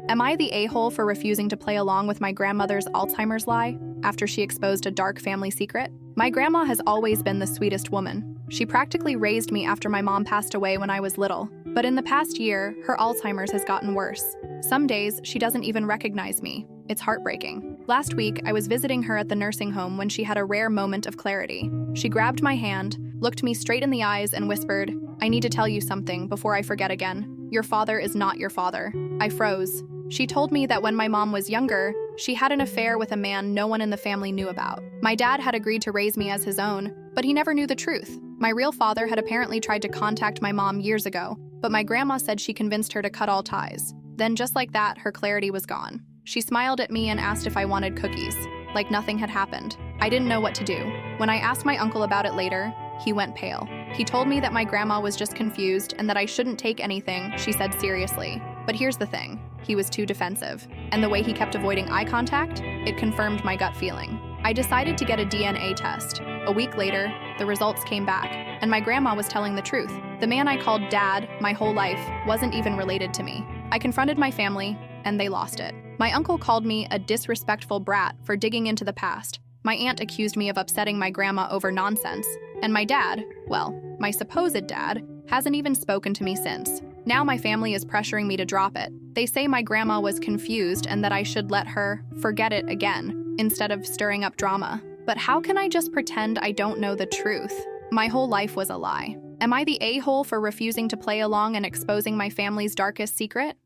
Am I the a-hole for refusing to play along with my grandmother's Alzheimer's lie after she exposed a dark family secret? My grandma has always been the sweetest woman. She practically raised me after my mom passed away when I was little. But in the past year, her Alzheimer's has gotten worse. Some days, she doesn't even recognize me. It's heartbreaking. Last week, I was visiting her at the nursing home when she had a rare moment of clarity. She grabbed my hand, looked me straight in the eyes, and whispered, "I need to tell you something before I forget again. Your father is not your father." I froze. She told me that when my mom was younger, she had an affair with a man no one in the family knew about. My dad had agreed to raise me as his own, but he never knew the truth. My real father had apparently tried to contact my mom years ago, but my grandma said she convinced her to cut all ties. Then just like that, her clarity was gone. She smiled at me and asked if I wanted cookies, like nothing had happened. I didn't know what to do. When I asked my uncle about it later, he went pale. He told me that my grandma was just confused and that I shouldn't take anything she said seriously. But here's the thing, he was too defensive. And the way he kept avoiding eye contact, it confirmed my gut feeling. I decided to get a DNA test. A week later, the results came back, and my grandma was telling the truth. The man I called Dad my whole life wasn't even related to me. I confronted my family, and they lost it. My uncle called me a disrespectful brat for digging into the past. My aunt accused me of upsetting my grandma over nonsense. And my dad, well, my supposed dad, hasn't even spoken to me since. Now my family is pressuring me to drop it. They say my grandma was confused and that I should let her forget it again, instead of stirring up drama. But how can I just pretend I don't know the truth? My whole life was a lie. Am I the a-hole for refusing to play along and exposing my family's darkest secret?